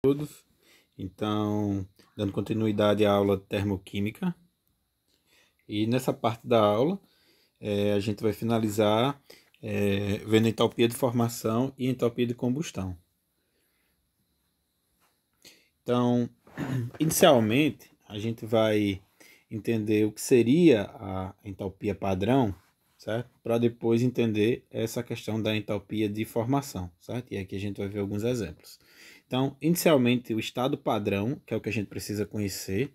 Todos. Então, dando continuidade à aula de termoquímica. E nessa parte da aula, a gente vai finalizar vendo entalpia de formação e entalpia de combustão. Então, inicialmente, a gente vai entender o que seria a entalpia padrão, certo? Para depois entender essa questão da entalpia de formação, certo? E aqui a gente vai ver alguns exemplos. Então, inicialmente, o estado padrão, que é o que a gente precisa conhecer,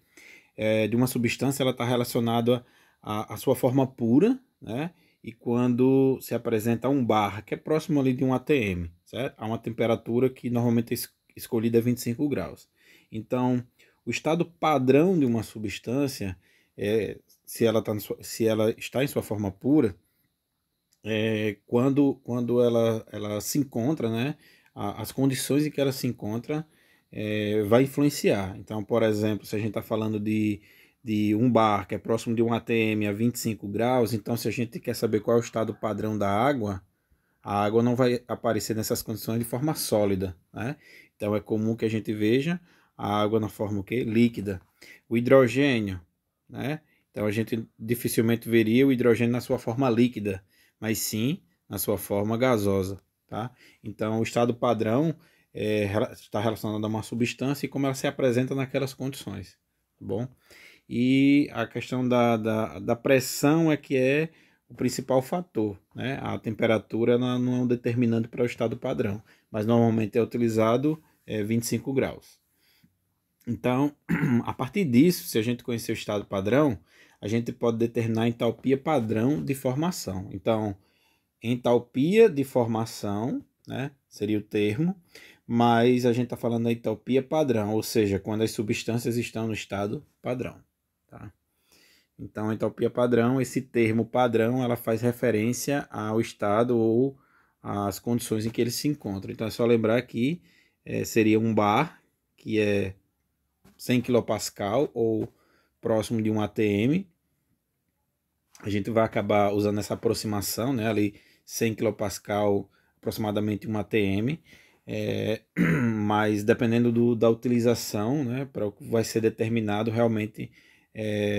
de uma substância, ela está relacionada à sua forma pura, né? E quando se apresenta um bar, que é próximo ali de um atm, certo? A uma temperatura que normalmente é escolhida é 25 graus. Então, o estado padrão de uma substância, se ela está em sua forma pura, quando ela se encontra, né, as condições em que ela se encontra vai influenciar. Então, por exemplo, se a gente está falando de um bar que é próximo de um atm a 25 graus, então se a gente quer saber qual é o estado padrão da água, a água não vai aparecer nessas condições de forma sólida, né? Então é comum que a gente veja a água na forma o quê? Líquida. O hidrogênio, né? Então a gente dificilmente veria o hidrogênio na sua forma líquida, mas sim na sua forma gasosa, tá? Então o estado padrão está relacionado a uma substância e como ela se apresenta naquelas condições, tá bom? E a questão da pressão é que é o principal fator, né? A temperatura não é um determinante para o estado padrão, mas normalmente é utilizado 25 graus. Então, a partir disso, se a gente conhecer o estado padrão, a gente pode determinar a entalpia padrão de formação. Então, entalpia de formação, né, seria o termo, mas a gente está falando da entalpia padrão, ou seja, quando as substâncias estão no estado padrão. Tá? Então, a entalpia padrão, esse termo padrão, ela faz referência ao estado ou às condições em que ele se encontra. Então, é só lembrar que seria um bar, que é 100 kPa ou próximo de um atm. A gente vai acabar usando essa aproximação, né? Ali 100 kPa, aproximadamente um atm. Mas dependendo da utilização, né, para o que vai ser determinado, realmente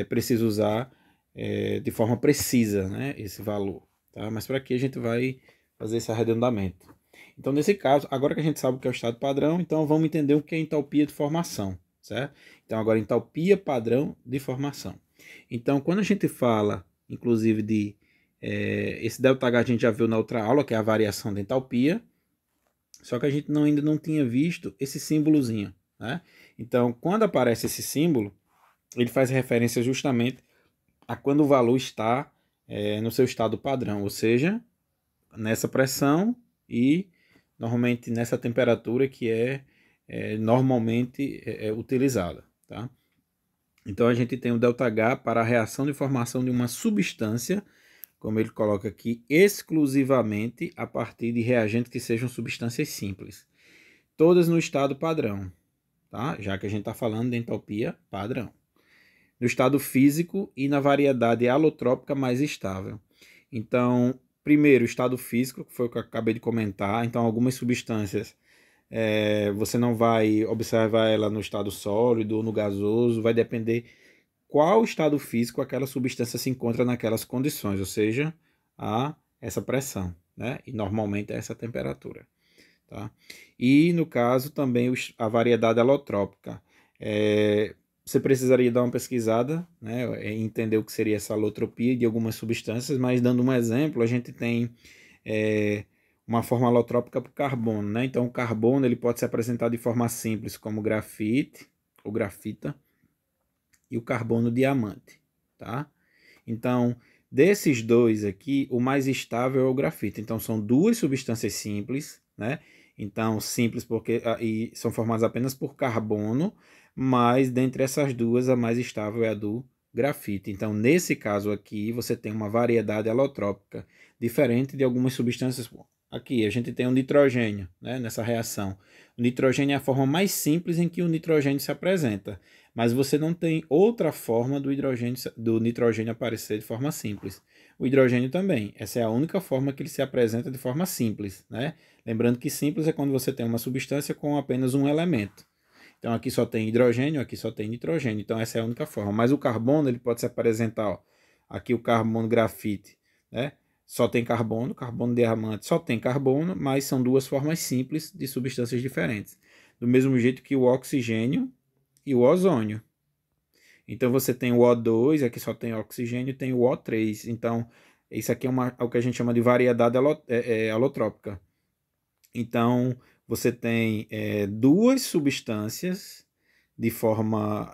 precisa usar de forma precisa, né, esse valor. Tá? Mas para aqui a gente vai fazer esse arredondamento. Então, nesse caso, agora que a gente sabe o que é o estado padrão, então vamos entender o que é entalpia de formação, certo? Então, agora, entalpia padrão de formação. Então, quando a gente fala, inclusive, de esse ΔH a gente já viu na outra aula, que é a variação da entalpia, só que a gente ainda não tinha visto esse símbolozinho, né? Então, quando aparece esse símbolo, ele faz referência justamente a quando o valor está no seu estado padrão, ou seja, nessa pressão e normalmente nessa temperatura que normalmente utilizada, tá? Então a gente tem o ΔH para a reação de formação de uma substância, como ele coloca aqui, exclusivamente a partir de reagentes que sejam substâncias simples. Todas no estado padrão, tá? Já que a gente está falando de entalpia padrão. No estado físico e na variedade alotrópica mais estável. Então, primeiro, o estado físico, que foi o que eu acabei de comentar. Então, algumas substâncias você não vai observar ela no estado sólido ou no gasoso, vai depender qual estado físico aquela substância se encontra naquelas condições, ou seja, essa pressão, né? E normalmente é essa temperatura. Tá? E no caso também a variedade alotrópica. Você precisaria dar uma pesquisada, né, entender o que seria essa alotropia de algumas substâncias, mas dando um exemplo, a gente tem uma forma alotrópica para o carbono. Né? Então o carbono ele pode se apresentar de forma simples como grafite ou grafita e o carbono diamante. Tá? Então, desses dois aqui, o mais estável é o grafite. Então, são duas substâncias simples, né? Então, simples porque e são formadas apenas por carbono, mas dentre essas duas, a mais estável é a do grafite. Então, nesse caso aqui, você tem uma variedade alotrópica diferente de algumas substâncias. Aqui, a gente tem o nitrogênio, né, nessa reação. O nitrogênio é a forma mais simples em que o nitrogênio se apresenta, mas você não tem outra forma do nitrogênio aparecer de forma simples. O hidrogênio também. Essa é a única forma que ele se apresenta de forma simples, né? Lembrando que simples é quando você tem uma substância com apenas um elemento. Então aqui só tem hidrogênio, aqui só tem nitrogênio. Então essa é a única forma. Mas o carbono ele pode se apresentar, ó, aqui o carbono grafite, né? Só tem carbono, carbono diamante só tem carbono, mas são duas formas simples de substâncias diferentes. Do mesmo jeito que o oxigênio e o ozônio. Então você tem o O2, aqui só tem oxigênio, e tem o O3. Então isso aqui é o que a gente chama de variedade alotrópica. Então você tem duas substâncias de forma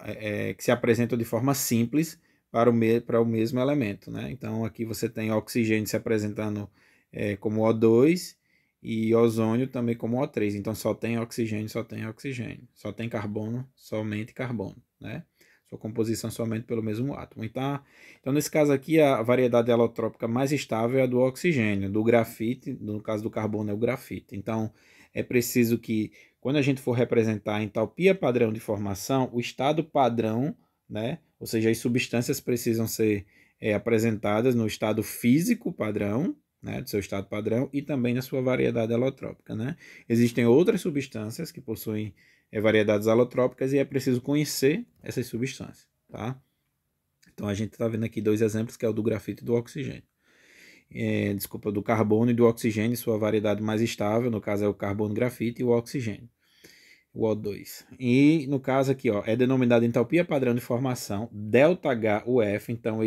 que se apresentam de forma simples para o mesmo elemento, né? Então aqui você tem oxigênio se apresentando como O2 e ozônio também como O3. Então só tem oxigênio, só tem oxigênio. Só tem carbono, somente carbono, né? Sua composição somente pelo mesmo átomo. Então nesse caso aqui, a variedade alotrópica mais estável é a do oxigênio, do grafite, no caso do carbono é o grafite. Então é preciso que, quando a gente for representar a entalpia padrão de formação, o estado padrão, né? Ou seja, as substâncias precisam ser apresentadas no estado físico padrão, né? Do seu estado padrão, e também na sua variedade alotrópica, né? Existem outras substâncias que possuem variedades alotrópicas e é preciso conhecer essas substâncias, tá? Então a gente está vendo aqui dois exemplos, que é o do grafite e do oxigênio. Desculpa, do carbono e do oxigênio, sua variedade mais estável, no caso é o carbono grafite e o oxigênio, o O2. E no caso aqui, ó, é denominado entalpia padrão de formação, ΔHUF, então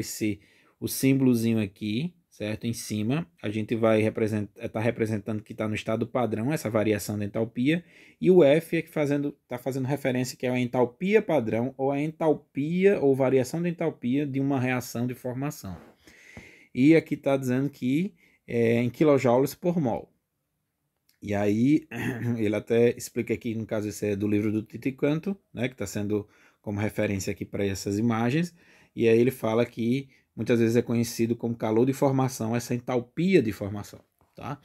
o símbolozinho aqui, certo? Em cima, a gente vai estar representando que está no estado padrão, essa variação da entalpia, e o F é que está fazendo referência que é a entalpia padrão, ou a entalpia, ou variação da entalpia de uma reação de formação. E aqui está dizendo que é em kilojoules por mol. E aí, ele até explica aqui, no caso esse é do livro do Tito Canto, né, que está sendo como referência aqui para essas imagens, e aí ele fala que muitas vezes é conhecido como calor de formação, essa entalpia de formação, tá?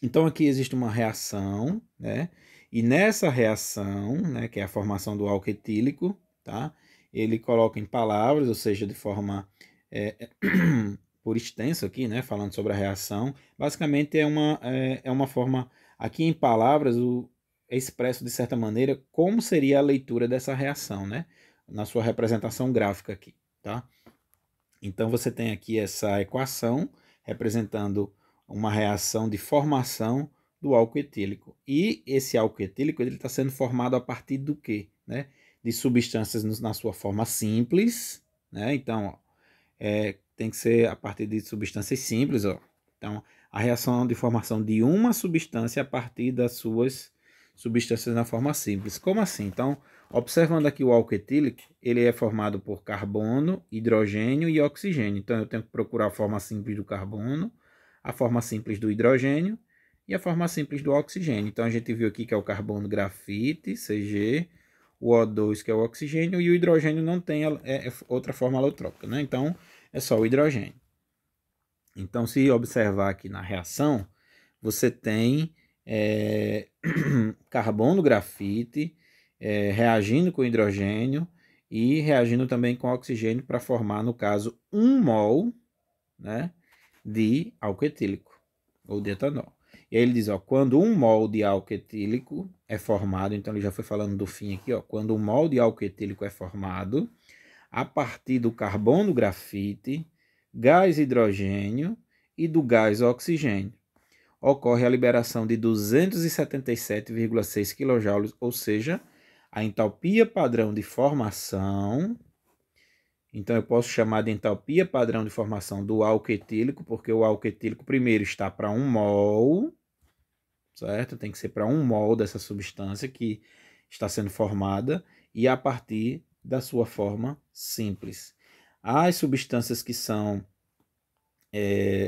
Então aqui existe uma reação, né, e nessa reação, né, que é a formação do álcool etílico, tá? Ele coloca em palavras, ou seja, de forma por extenso aqui, né, falando sobre a reação. Basicamente é uma forma, aqui em palavras, é expresso de certa maneira como seria a leitura dessa reação, né, na sua representação gráfica aqui, tá? Então você tem aqui essa equação representando uma reação de formação do álcool etílico. E esse álcool etílico ele está sendo formado a partir do quê? Né? De substâncias na sua forma simples, né? Então, ó, tem que ser a partir de substâncias simples, ó. Então, a reação de formação de uma substância a partir das suas substâncias na forma simples. Como assim? Então, observando aqui o álcool etílico, ele é formado por carbono, hidrogênio e oxigênio. Então, eu tenho que procurar a forma simples do carbono, a forma simples do hidrogênio e a forma simples do oxigênio. Então, a gente viu aqui que é o carbono grafite, Cg, o O2, que é o oxigênio, e o hidrogênio não tem outra forma alotrópica, né? Então, é só o hidrogênio. Então, se observar aqui na reação, você tem carbono grafite reagindo com hidrogênio e reagindo também com oxigênio para formar, no caso, 1 mol, né, de álcool etílico ou de etanol. E aí ele diz, ó, quando 1 mol de álcool etílico é formado, então ele já foi falando do fim aqui, ó, quando 1 mol de álcool etílico é formado, a partir do carbono grafite, gás hidrogênio e do gás oxigênio, ocorre a liberação de 277,6 kJ, ou seja, a entalpia padrão de formação. Então eu posso chamar de entalpia padrão de formação do álcool etílico, porque o álcool etílico primeiro está para 1 mol, certo? Tem que ser para 1 mol dessa substância que está sendo formada e a partir da sua forma simples. As substâncias que são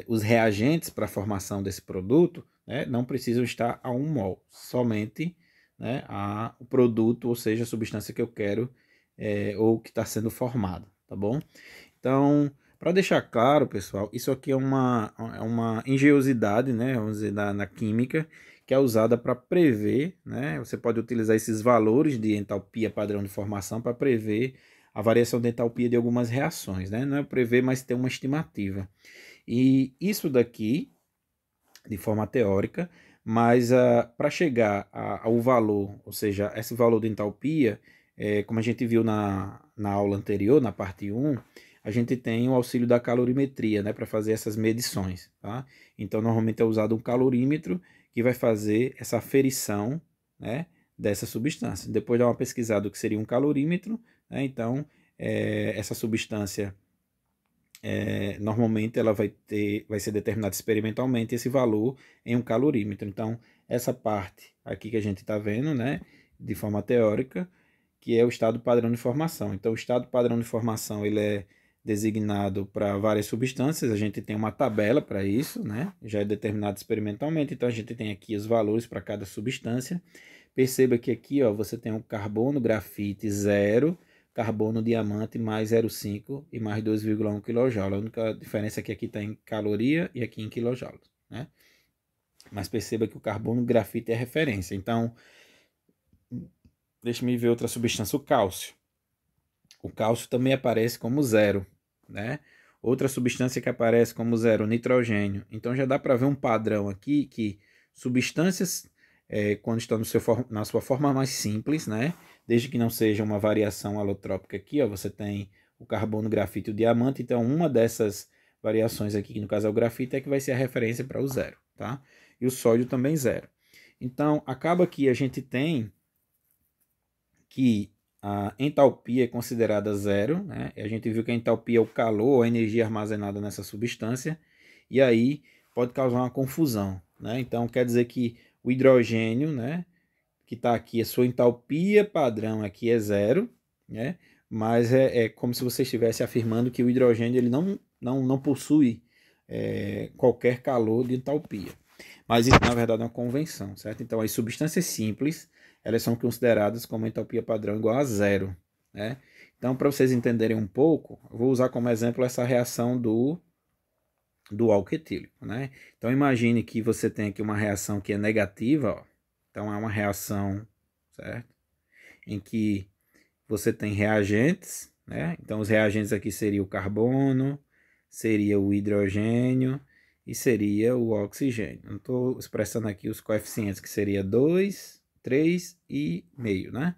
os reagentes para a formação desse produto, né, não precisam estar a 1 mol, somente, né, o produto, ou seja, a substância que eu quero ou que está sendo formada, tá bom? Então, para deixar claro, pessoal, isso aqui é uma engenhosidade, né, vamos dizer, na química, que é usada para prever, né, você pode utilizar esses valores de entalpia padrão de formação para prever a variação de entalpia de algumas reações, né? Não é prever, mas ter uma estimativa. E isso daqui, de forma teórica, Mas para chegar ao valor, ou seja, esse valor de entalpia, como a gente viu na aula anterior, na parte 1, a gente tem o auxílio da calorimetria, né, para fazer essas medições, tá? Então, normalmente é usado um calorímetro que vai fazer essa aferição, né, dessa substância. Depois dá uma pesquisada do que seria um calorímetro, né? Então, essa substância normalmente ela vai ser determinada experimentalmente esse valor em um calorímetro. Então, essa parte aqui que a gente está vendo, né, de forma teórica, que é o estado padrão de formação. Então, o estado padrão de formação ele é designado para várias substâncias. A gente tem uma tabela para isso, né, já é determinado experimentalmente. Então, a gente tem aqui os valores para cada substância. Perceba que aqui, ó, você tem o carbono, grafite 0, carbono, diamante mais 0,5 e mais 2,1 kJ. A única diferença é que aqui está em caloria e aqui em kJ, né? Mas perceba que o carbono, grafite é referência. Então, deixa-me ver outra substância, o cálcio. O cálcio também aparece como 0, né? Outra substância que aparece como 0, o nitrogênio. Então já dá para ver um padrão aqui que substâncias, quando estão na sua forma mais simples, né? Desde que não seja uma variação alotrópica aqui, ó, você tem o carbono, grafite e o diamante. Então uma dessas variações aqui, que no caso é o grafite, é que vai ser a referência para o 0, tá? E o sódio também 0. Então acaba que a gente tem que a entalpia é considerada 0, né? A gente viu que a entalpia é o calor ou a energia armazenada nessa substância, e aí pode causar uma confusão, né? Então quer dizer que o hidrogênio, né, que está aqui, a sua entalpia padrão aqui é 0, né? Mas é como se você estivesse afirmando que o hidrogênio ele não possui qualquer calor de entalpia. Mas isso, na verdade, é uma convenção, certo? Então, as substâncias simples, elas são consideradas como entalpia padrão igual a 0, né? Então, para vocês entenderem um pouco, eu vou usar como exemplo essa reação do álcool etílico, né? Então, imagine que você tem aqui uma reação que é negativa, ó. Então, é uma reação, certo? Em que você tem reagentes, né? Então, os reagentes aqui seria o carbono, seria o hidrogênio e seria o oxigênio. Não estou expressando aqui os coeficientes, que seria 2, 3 e meio, né?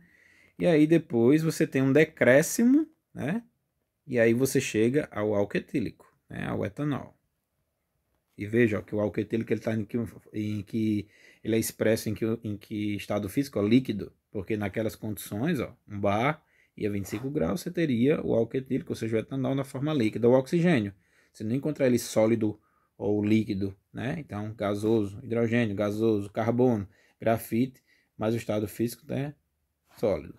E aí depois você tem um decréscimo, né? E aí você chega ao álcool etílico, né? Ao etanol. E veja ó, que o álcool etílico está em que ele é expresso em que estado físico? Ó, líquido. Porque naquelas condições, ó, um bar e a 25 graus, você teria o álcool etílico, ou seja, o etanol na forma líquida. O oxigênio, você não encontra ele sólido ou líquido, né? Então, gasoso, hidrogênio, gasoso, carbono, grafite, mas o estado físico é sólido.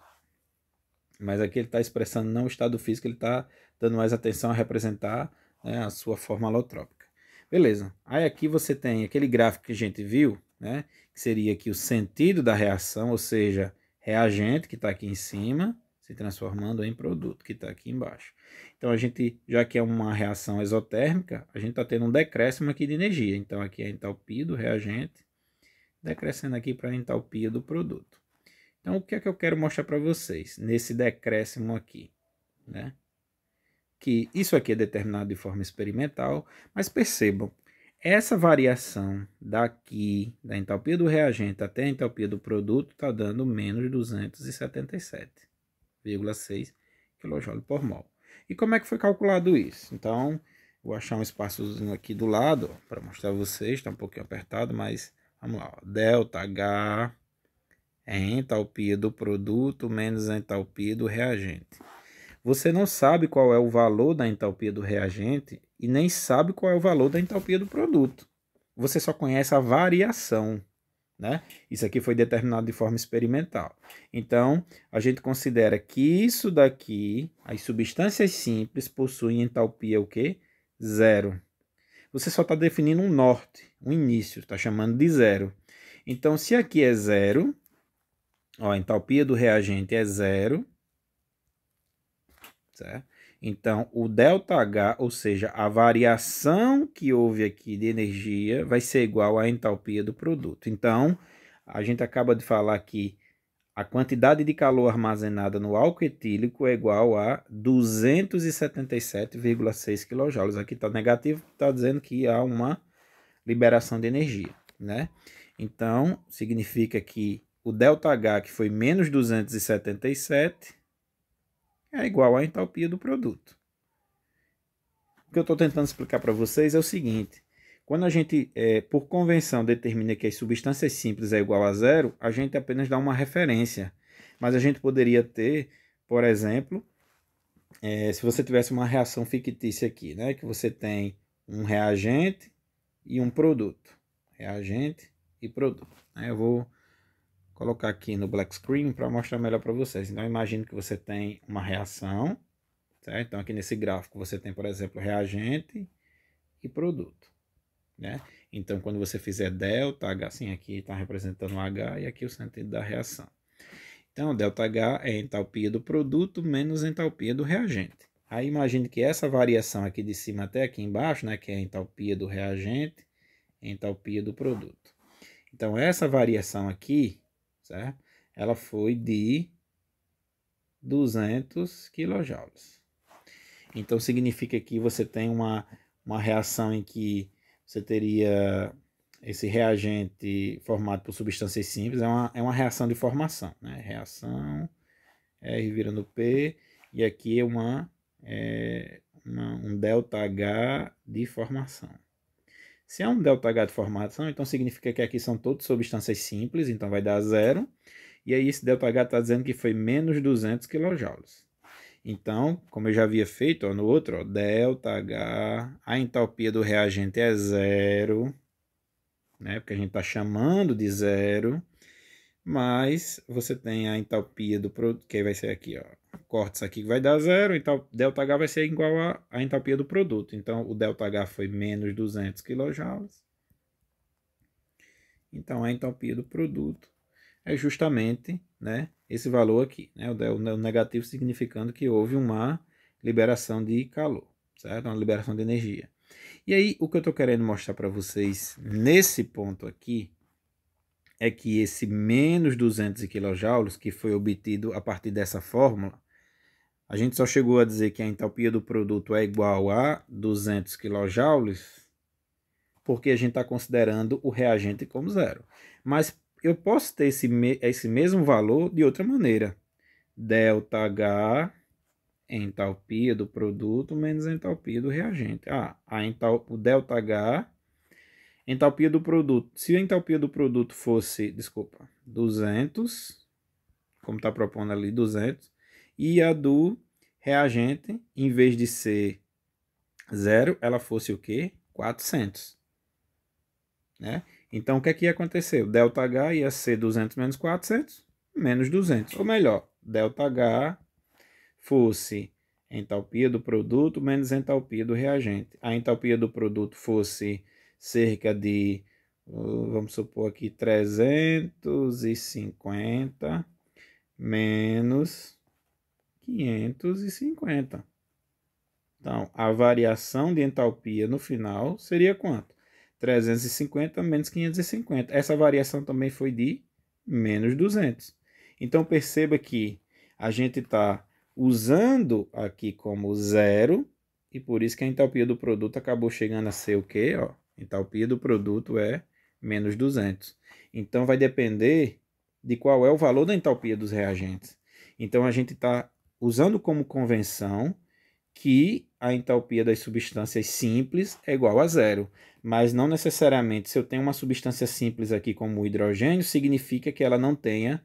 Mas aqui ele está expressando não o estado físico, ele está dando mais atenção a representar, né, a sua forma alotrópica. Beleza. Aí aqui você tem aquele gráfico que a gente viu, né, que seria aqui o sentido da reação, ou seja, reagente que está aqui em cima, se transformando em produto, que está aqui embaixo. Então a gente, já que é uma reação exotérmica, a gente está tendo um decréscimo aqui de energia. Então aqui é a entalpia do reagente, decrescendo aqui para a entalpia do produto. Então, o que é que eu quero mostrar para vocês nesse decréscimo aqui, né? Que isso aqui é determinado de forma experimental, mas percebam, essa variação daqui, da entalpia do reagente até a entalpia do produto, está dando menos 277,6 kJ por mol. E como é que foi calculado isso? Então, vou achar um espaçozinho aqui do lado para mostrar a vocês, está um pouquinho apertado, mas vamos lá, ó. Delta H é a entalpia do produto menos a entalpia do reagente. Você não sabe qual é o valor da entalpia do reagente e nem sabe qual é o valor da entalpia do produto. Você só conhece a variação, né? Isso aqui foi determinado de forma experimental. Então, a gente considera que isso daqui, as substâncias simples, possuem entalpia o quê? 0. Você só está definindo um norte, um início, está chamando de 0. Então, se aqui é 0, ó, a entalpia do reagente é 0, certo? Então, o ΔH, ou seja, a variação que houve aqui de energia, vai ser igual à entalpia do produto. Então, a gente acaba de falar que a quantidade de calor armazenada no álcool etílico é igual a 277,6 kJ. Aqui está negativo, está dizendo que há uma liberação de energia, né? Então, significa que o ΔH, que foi menos 277, é igual à entalpia do produto. O que eu estou tentando explicar para vocês é o seguinte: quando a gente, por convenção, determina que as substâncias simples é igual a zero, a gente apenas dá uma referência. Mas a gente poderia ter, por exemplo, se você tivesse uma reação fictícia aqui, né, que você tem um reagente e um produto. Reagente e produto. Eu vou colocar aqui no black screen para mostrar melhor para vocês. Então, imagine que você tem uma reação, certo? Então, aqui nesse gráfico você tem, por exemplo, reagente e produto, né? Então, quando você fizer delta H, assim, aqui está representando o H e aqui o sentido da reação. Então, ΔH é a entalpia do produto menos a entalpia do reagente. Aí, imagine que essa variação aqui de cima até aqui embaixo, né, que é a entalpia do reagente, a entalpia do produto. Então, essa variação aqui, certo? Ela foi de 200 kJ. Então, significa que você tem uma reação em que você teria esse reagente formado por substâncias simples, é uma reação de formação, né? Reação, R virando P, e aqui é um ΔH de formação. Se é um ΔH de formação, então significa que aqui são todas substâncias simples, então vai dar zero. E aí esse ΔH está dizendo que foi menos 200 kJ. Então, como eu já havia feito no outro, ΔH, a entalpia do reagente é zero, né? Porque a gente está chamando de zero. Mas você tem a entalpia do produto, que vai ser aqui, ó. Corta isso aqui que vai dar zero, então ΔH vai ser igual à entalpia do produto. Então, o ΔH foi menos 200 kJ. Então, a entalpia do produto é justamente, né, esse valor aqui, né, o negativo significando que houve uma liberação de calor, certo? Uma liberação de energia. E aí, o que eu estou querendo mostrar para vocês nesse ponto aqui é que esse menos 200 kJ, que foi obtido a partir dessa fórmula, a gente só chegou a dizer que a entalpia do produto é igual a 200 kJ, porque a gente está considerando o reagente como zero. Mas eu posso ter esse mesmo valor de outra maneira. ΔH, entalpia do produto, menos a entalpia do reagente. O ΔH, entalpia do produto. Se a entalpia do produto fosse, 200, como está propondo ali, 200, e a do reagente, em vez de ser zero, ela fosse o quê? 400. Né? Então, o que é que ia acontecer? O ΔH ia ser 200 menos 400, menos 200. Ou melhor, ΔH fosse a entalpia do produto menos a entalpia do reagente. A entalpia do produto fosse cerca de, vamos supor aqui, 350 menos 550. Então, a variação de entalpia no final seria quanto? 350 menos 550. Essa variação também foi de menos 200. Então, perceba que a gente está usando aqui como zero, e por isso que a entalpia do produto acabou chegando a ser o quê? Ó, a entalpia do produto é menos 200. Então, vai depender de qual é o valor da entalpia dos reagentes. Então, a gente está usando como convenção que a entalpia das substâncias simples é igual a zero. Mas não necessariamente, se eu tenho uma substância simples aqui como o hidrogênio, significa que ela não tenha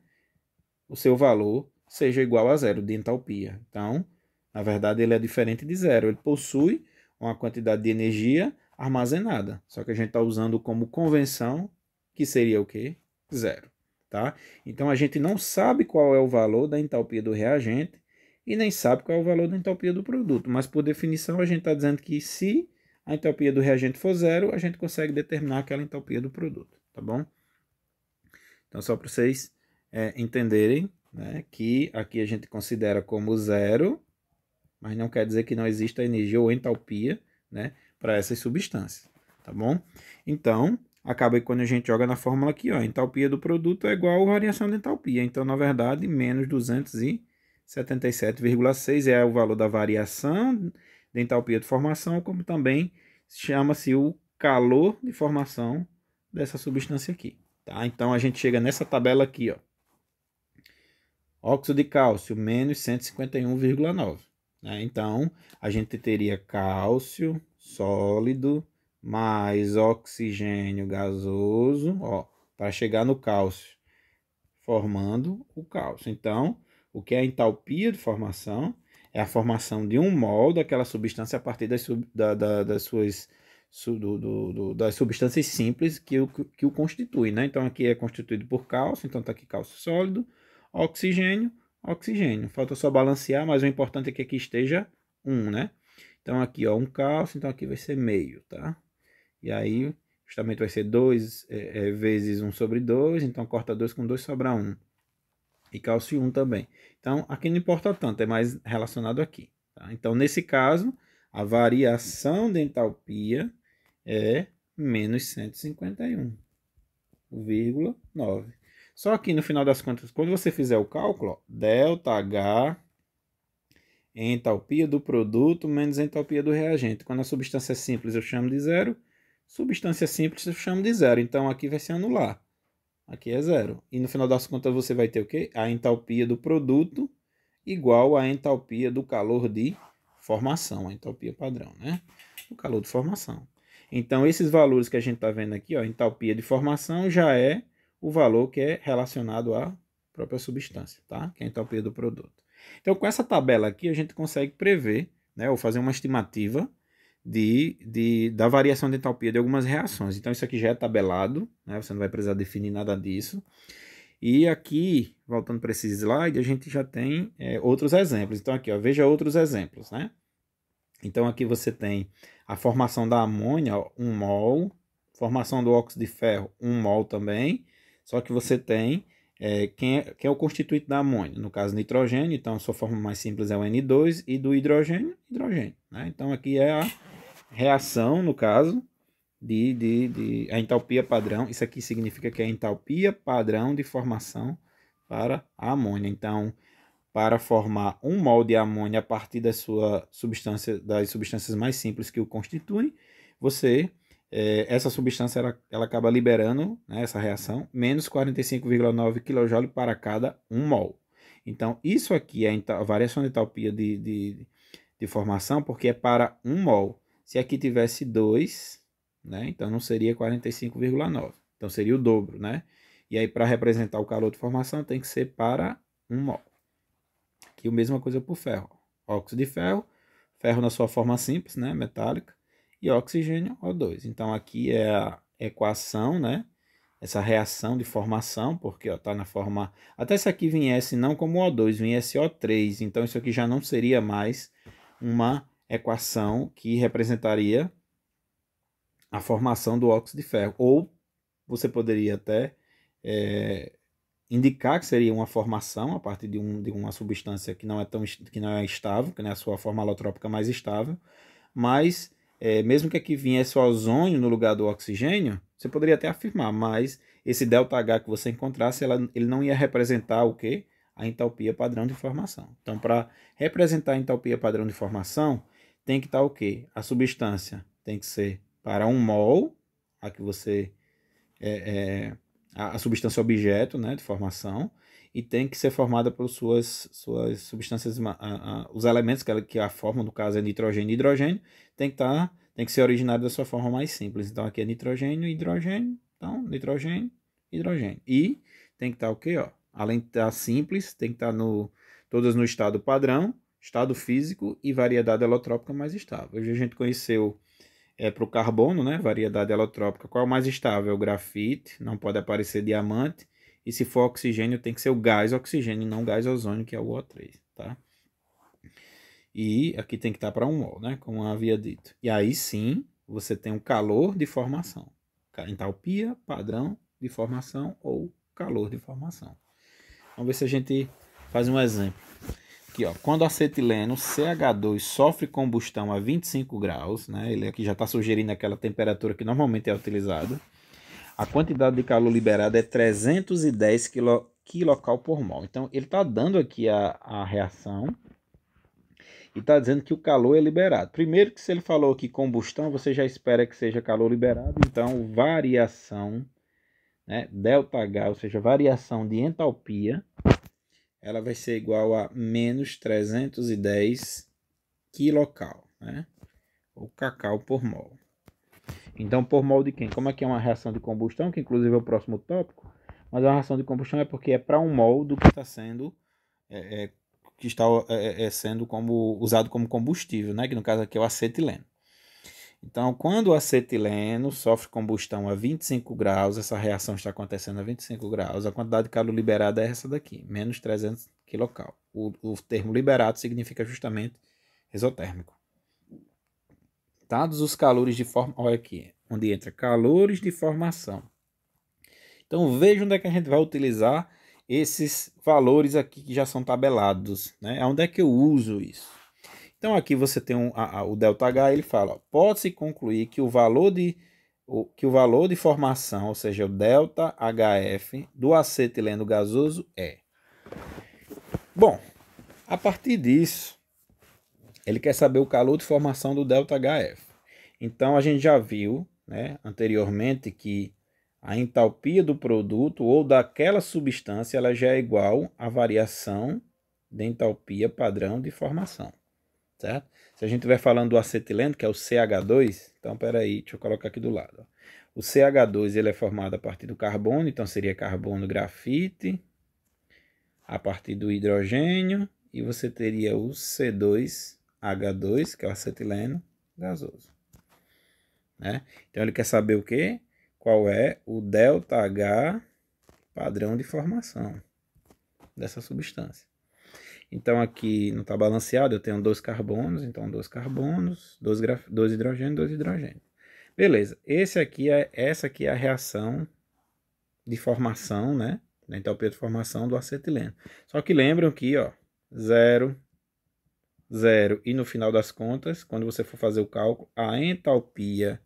o seu valor seja igual a zero de entalpia. Então, na verdade, ele é diferente de zero. Ele possui uma quantidade de energia armazenada. Só que a gente está usando como convenção que seria o quê? Zero. Tá? Então, a gente não sabe qual é o valor da entalpia do reagente e nem sabe qual é o valor da entalpia do produto. Mas, por definição, a gente está dizendo que se a entalpia do reagente for zero, a gente consegue determinar aquela entalpia do produto. Tá bom? Então, só para vocês entenderem, né, que aqui a gente considera como zero, mas não quer dizer que não exista energia ou entalpia, né, para essas substâncias, tá bom? Então, acaba que quando a gente joga na fórmula aqui, ó, a entalpia do produto é igual a variação de entalpia. Então, na verdade, menos 277,6 é o valor da variação de entalpia de formação, como também chama-se o calor de formação dessa substância aqui, Tá? Então a gente chega nessa tabela aqui, ó. Óxido de cálcio, menos 151,9. Né? Então, a gente teria cálcio sólido mais oxigênio gasoso, ó, para chegar no cálcio, formando o cálcio. Então, o que é a entalpia de formação? É a formação de um mol daquela substância a partir das das substâncias simples que o constituem, né? Então, aqui é constituído por cálcio, então está aqui cálcio sólido, oxigênio, oxigênio. Falta só balancear, mas o importante é que aqui esteja 1, né? Então, aqui, ó, um cálcio, então aqui vai ser meio, tá? E aí, justamente vai ser 2 vezes 1 sobre 2, então corta 2 com 2 sobra 1. E cálcio 1 também. Então, aqui não importa tanto, é mais relacionado aqui. Tá? Então, nesse caso, a variação de entalpia é menos 151,9. Só que no final das contas, quando você fizer o cálculo, ó, ΔH entalpia do produto menos entalpia do reagente. Quando a substância é simples eu chamo de zero, substância simples eu chamo de zero. Então aqui vai se anular. Aqui é zero. E no final das contas você vai ter o quê? A entalpia do produto igual à entalpia do calor de formação, a entalpia padrão, né? O calor de formação. Então, esses valores que a gente está vendo aqui, ó, entalpia de formação já é o valor que é relacionado à própria substância, tá? Que é a entalpia do produto. Então, com essa tabela aqui, a gente consegue prever, né, ou fazer uma estimativa da variação de entalpia de algumas reações. Então, isso aqui já é tabelado, né? Você não vai precisar definir nada disso. E aqui, voltando para esse slide, a gente já tem outros exemplos. Então aqui, ó, veja outros exemplos, né? Então aqui você tem a formação da amônia, ó, 1 mol, formação do óxido de ferro, 1 mol também, só que você tem quem é o constituinte da amônia, no caso nitrogênio, então a sua forma mais simples é o N2, e do hidrogênio, hidrogênio. Né? Então aqui é a reação, no caso, a entalpia padrão. Isso aqui significa que é a entalpia padrão de formação para a amônia. Então, para formar 1 mol de amônia a partir das substâncias mais simples que o constituem, essa substância ela acaba liberando, né, essa reação, menos 45,9 kJ para cada 1 mol. Então, isso aqui é a variação de entalpia de formação, porque é para 1 mol. Se aqui tivesse 2, né, então não seria 45,9. Então seria o dobro, né? E aí, para representar o calor de formação, tem que ser para 1 mol. Aqui a mesma coisa para o ferro. Óxido de ferro, ferro na sua forma simples, né, metálica, e oxigênio, O2. Então aqui é a equação, né, essa reação de formação, porque está na forma... Até se aqui viesse não como O2, viesse O3, então isso aqui já não seria mais uma equação que representaria a formação do óxido de ferro. Ou você poderia até indicar que seria uma formação a partir de uma substância que não é estável, que não é a sua forma alotrópica mais estável, mas mesmo que aqui viesse o ozônio no lugar do oxigênio, você poderia até afirmar, mas esse ΔH que você encontrasse, ele não ia representar o quê? A entalpia padrão de formação. Então, para representar a entalpia padrão de formação, tem que estar o quê? A substância tem que ser para 1 mol, a que você a substância objeto, né, de formação, e tem que ser formada por suas substâncias, os elementos que a formam, no caso é nitrogênio e hidrogênio, tem que ser originário da sua forma mais simples. Então aqui é nitrogênio, hidrogênio, então nitrogênio, hidrogênio. E tem que estar o quê? Ó? Além de estar simples, tem que estar todas no estado padrão, estado físico e variedade alotrópica mais estável. Hoje a gente conheceu para o carbono, né? Variedade alotrópica. Qual é o mais estável? O grafite, não pode aparecer diamante. E se for oxigênio, tem que ser o gás oxigênio, não gás ozônio, que é o O3, tá? E aqui tem que estar para 1 mol, né? Como eu havia dito. E aí sim, você tem um calor de formação. Entalpia, padrão de formação ou calor de formação. Vamos ver se a gente faz um exemplo. Aqui, ó, quando o acetileno CH2 sofre combustão a 25 graus, né, ele aqui já está sugerindo aquela temperatura que normalmente é utilizada, a quantidade de calor liberada é 310 kcal por mol. Então, ele está dando aqui a reação e está dizendo que o calor é liberado. Primeiro que se ele falou aqui combustão, você já espera que seja calor liberado, então variação né? ΔH, ou seja, variação de entalpia, ela vai ser igual a menos 310 quilocal, né? Ou cacau por mol. Então, por mol de quem? Como aqui é uma reação de combustão, que inclusive é o próximo tópico, mas a reação de combustão é porque é para um mol do que está sendo sendo usado como combustível, né? Que no caso aqui é o acetileno. Então, quando o acetileno sofre combustão a 25 graus, essa reação está acontecendo a 25 graus, a quantidade de calor liberada é essa daqui, menos 300 kcal. O termo liberado significa justamente exotérmico. Dados os calores de forma... Olha aqui, onde entra calores de formação. Então, veja onde é que a gente vai utilizar esses valores aqui que já são tabelados, né? Onde é que eu uso isso? Então, aqui você tem o ΔH, ele fala, pode-se concluir que o valor de formação, ou seja, o ΔHF do acetileno gasoso é. Bom, a partir disso, ele quer saber o calor de formação do ΔHF. Então, a gente já viu, né, anteriormente que a entalpia do produto ou daquela substância ela já é igual à variação de entalpia padrão de formação, certo? Se a gente estiver falando do acetileno, que é o CH2, então peraí, deixa eu colocar aqui do lado. O CH2 ele é formado a partir do carbono, então seria carbono grafite, a partir do hidrogênio, e você teria o C2H2, que é o acetileno gasoso, né? Então ele quer saber o quê? Qual é o ΔH padrão de formação dessa substância. Então aqui não está balanceado, eu tenho 2 carbonos, então 2 carbonos, 2 hidrogênios, 2 hidrogênios. Beleza, essa aqui é a reação de formação, né? Da entalpia de formação do acetileno. Só que lembram que, ó, 0, 0, e no final das contas, quando você for fazer o cálculo, a entalpia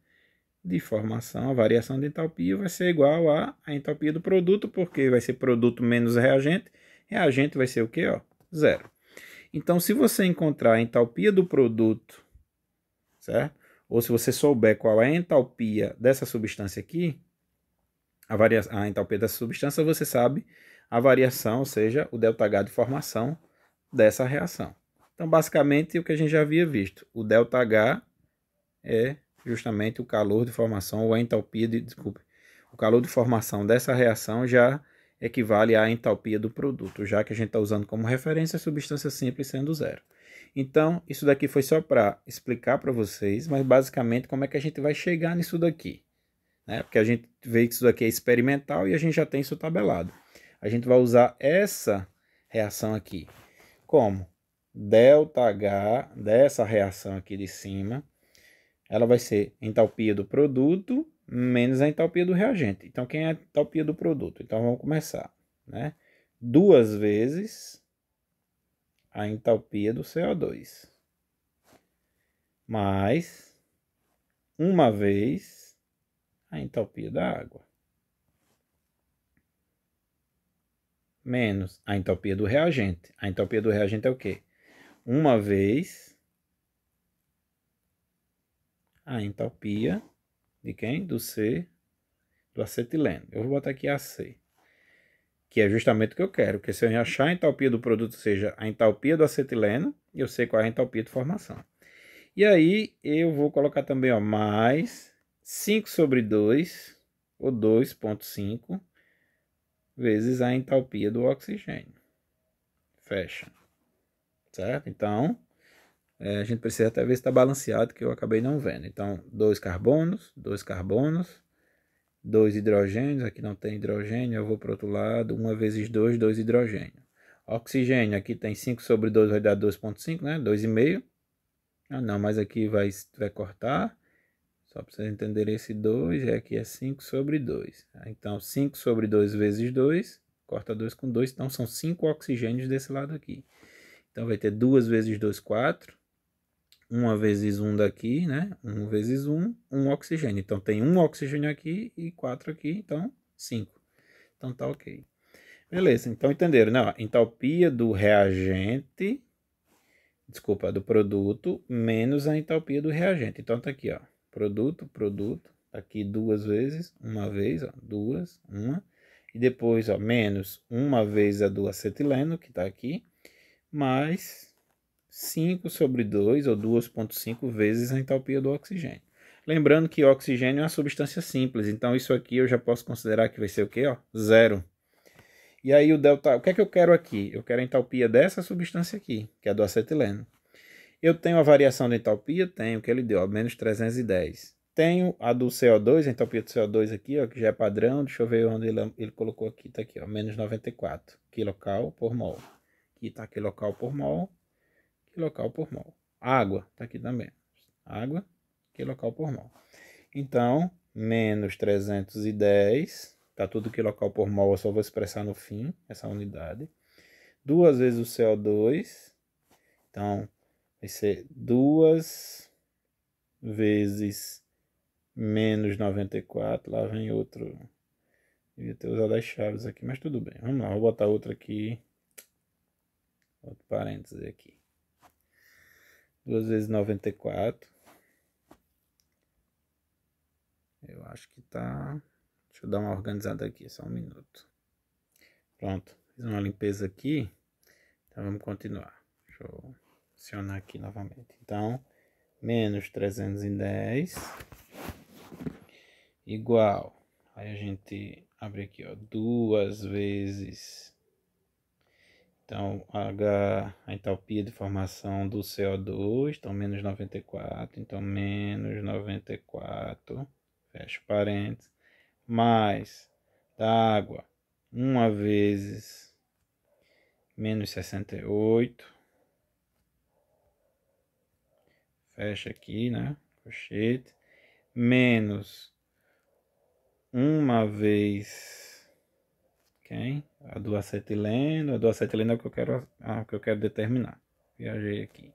de formação, a variação de entalpia vai ser igual à entalpia do produto, porque vai ser produto menos reagente, reagente vai ser o quê? Ó, 0. Então, se você encontrar a entalpia do produto, certo? Ou se você souber qual é a entalpia dessa substância aqui, a entalpia dessa substância, você sabe a variação, ou seja, o ΔH de formação dessa reação. Então, basicamente, o que a gente já havia visto, o ΔH é justamente o calor de formação ou a entalpia o calor de formação dessa reação já equivale à entalpia do produto, já que a gente está usando como referência a substância simples sendo 0. Então, isso daqui foi só para explicar para vocês, mas basicamente como é que a gente vai chegar nisso daqui, né? Porque a gente vê que isso daqui é experimental e a gente já tem isso tabelado. A gente vai usar essa reação aqui como ΔH dessa reação aqui de cima, ela vai ser entalpia do produto menos a entalpia do reagente. Então, quem é a entalpia do produto? Então, vamos começar, né? 2 vezes a entalpia do CO2. Mais 1 vez a entalpia da água. Menos a entalpia do reagente. A entalpia do reagente é o quê? 1 vez a entalpia de quem? Do acetileno. Eu vou botar aqui AC, que é justamente o que eu quero, porque se eu achar a entalpia do produto seja a entalpia do acetileno, eu sei qual é a entalpia de formação. E aí eu vou colocar também, ó, mais 5 sobre 2, ou 2,5, vezes a entalpia do oxigênio. Fecha. Certo? Então, a gente precisa até ver se está balanceado, que eu acabei não vendo. Então, 2 carbonos, 2 hidrogênios, aqui não tem hidrogênio, eu vou para o outro lado, 1 vezes 2, 2 hidrogênios. Oxigênio, aqui tem 5 sobre 2, vai dar 2,5, né? 2,5. Ah, não, mas aqui vai cortar. Só para vocês entenderem esse 2, e aqui é 5 sobre 2. Então, 5 sobre 2 vezes 2, corta 2 com 2, então são 5 oxigênios desse lado aqui. Então, vai ter 2 vezes 2, 4. 1 vezes 1 daqui, né? 1 vezes 1, 1 oxigênio. Então, tem 1 oxigênio aqui e 4 aqui, então 5. Então, tá ok. Beleza, então entenderam, né? Entalpia do reagente, desculpa, do produto, menos a entalpia do reagente. Então, tá aqui, ó. Produto, aqui duas vezes, uma vez, ó, duas, uma, e depois, ó, menos uma vez a do acetileno, que está aqui, mais 5 sobre 2, ou 2,5 vezes a entalpia do oxigênio. Lembrando que o oxigênio é uma substância simples, então isso aqui eu já posso considerar que vai ser o quê? Ó, zero. E aí o delta, o que é que eu quero aqui? Eu quero a entalpia dessa substância aqui, que é a do acetileno. Eu tenho a variação da entalpia? Tenho, que ele deu, ó, menos 310. Tenho a do CO2, a entalpia do CO2 aqui, ó, que já é padrão. Deixa eu ver onde ele colocou aqui. Tá aqui, ó, menos 94 kcal por mol. Aqui tá kcal por mol, kcal por mol. Água, tá aqui também. Água, kcal por mol. Então, menos 310, tá tudo kcal por mol, eu só vou expressar no fim, essa unidade. Duas vezes o CO2, então vai ser 2 vezes menos 94. Lá vem outro. Devia ter usado as chaves aqui, mas tudo bem. Vamos lá, vou botar outro aqui. Outro parênteses aqui. 2 vezes 94. Eu acho que tá... Deixa eu dar uma organizada aqui, só um minuto. Pronto, fiz uma limpeza aqui. Então vamos continuar. Deixa eu acionar aqui novamente. Então, menos 310 igual, aí a gente abre aqui, ó, 2 vezes, então a entalpia de formação do CO2, então menos 94, então menos 94, fecha parênteses, mais da água, 1 vezes menos 68, fecha aqui, né, colchete, menos 1 vez quem? A do acetileno. A do acetileno é o que eu quero determinar. Viajei aqui.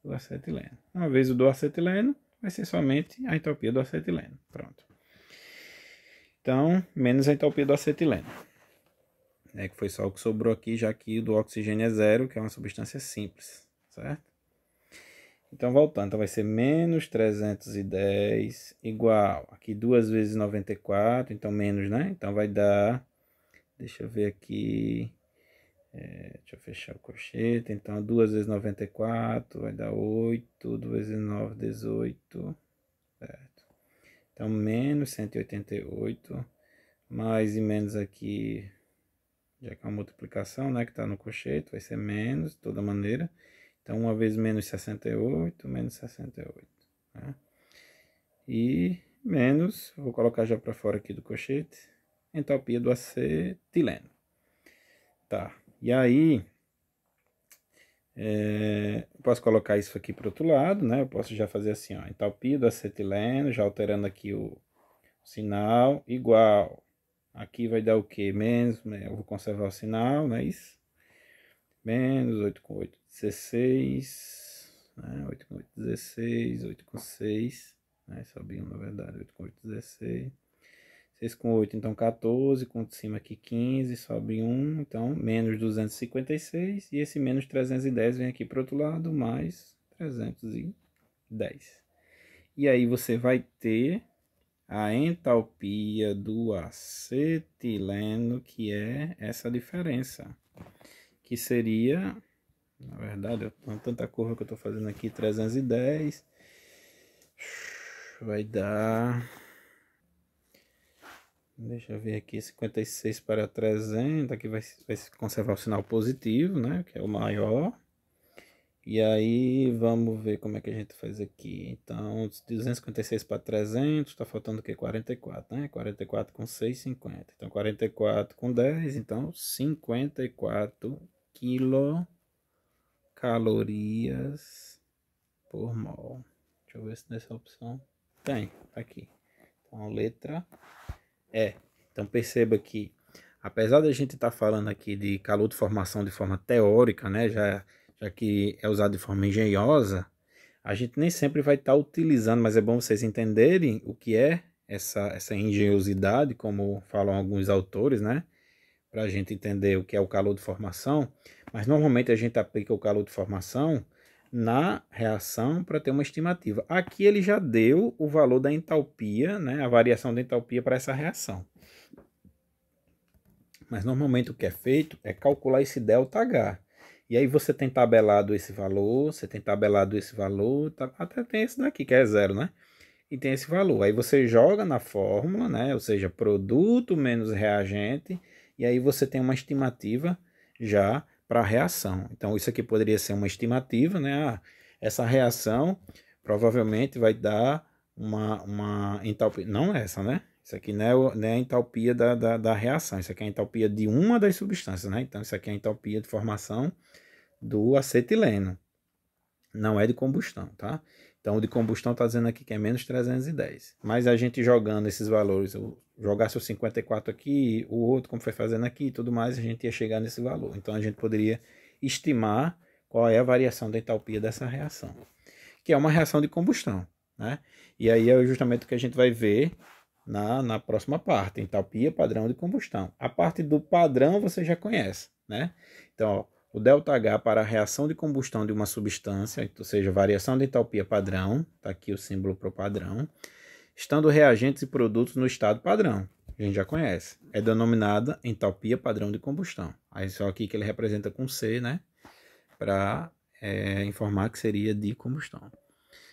Do acetileno. 1 vez o do acetileno vai ser somente a entalpia do acetileno. Pronto. Então, menos a entalpia do acetileno. É que foi só o que sobrou aqui, já que o do oxigênio é zero, que é uma substância simples, certo? Então, voltando, então vai ser menos 310 igual, aqui 2 vezes 94, então menos, né? Então vai dar, deixa eu ver aqui, deixa eu fechar o colchete, então 2 vezes 94 vai dar 8, 2 vezes 9, 18, certo? Então menos 188, mais e menos aqui, já que é uma multiplicação, né, que está no colchete, vai ser menos, de toda maneira. Então, 1 vezes menos 68, menos 68. Né? E menos, vou colocar já para fora aqui do colchete, entalpia do acetileno. Tá, e aí, posso colocar isso aqui para o outro lado, né? Eu posso já fazer assim, ó, entalpia do acetileno, já alterando aqui o sinal, igual. Aqui vai dar o quê? Menos, né? Eu vou conservar o sinal, não é isso? Menos 8 com 8, 16, né? 8 com 8, 16, 8 com 6, né? Sobe 1 na verdade, 8 com 8, 16, 6 com 8, então 14, conto de cima aqui 15, sobe 1, então menos 256, e esse menos 310 vem aqui para o outro lado, mais 310. E aí você vai ter a entalpia do acetileno, que é essa diferença, que seria, na verdade, tanta curva que eu estou fazendo aqui, 310, vai dar, deixa eu ver aqui, 56 para 300, aqui vai conservar o sinal positivo, né, que é o maior. E aí, vamos ver como é que a gente faz aqui. Então, 256 para 300, está faltando o quê? 44, né? 44 com 6, 50. Então, 44 com 10, então 54 quilocalorias por mol. Deixa eu ver se nessa opção tem, tá aqui. Então, letra E. Então, perceba que, apesar da gente estar falando aqui de calor de formação de forma teórica, né? Já que é usado de forma engenhosa, a gente nem sempre vai estar utilizando, mas é bom vocês entenderem o que é essa engenhosidade, como falam alguns autores, né? Para a gente entender o que é o calor de formação. Mas normalmente a gente aplica o calor de formação na reação para ter uma estimativa. Aqui ele já deu o valor da entalpia, né, a variação da entalpia para essa reação. Mas normalmente o que é feito é calcular esse ΔH. E aí você tem tabelado esse valor, você tem tabelado esse valor, até tem esse daqui que é zero, né? E tem esse valor. Aí você joga na fórmula, né? Ou seja, produto menos reagente, e aí você tem uma estimativa já para a reação. Então isso aqui poderia ser uma estimativa, né? Ah, essa reação provavelmente vai dar uma entalpia. Não essa, né? Isso aqui não é a entalpia da reação. Isso aqui é a entalpia de uma das substâncias, né? Então isso aqui é a entalpia de formação do acetileno. Não é de combustão, tá? Então, o de combustão está dizendo aqui que é menos 310. Mas a gente jogando esses valores, eu jogasse o 54 aqui, o outro como foi fazendo aqui e tudo mais, a gente ia chegar nesse valor. Então, a gente poderia estimar qual é a variação da entalpia dessa reação, que é uma reação de combustão, né? E aí é justamente o que a gente vai ver na próxima parte, entalpia padrão de combustão. A parte do padrão você já conhece, né? Então, ó, o ΔH para a reação de combustão de uma substância, ou seja, variação de entalpia padrão, está aqui o símbolo para o padrão, estando reagentes e produtos no estado padrão, a gente já conhece, é denominada entalpia padrão de combustão. Aí só aqui que ele representa com C, né, para informar que seria de combustão.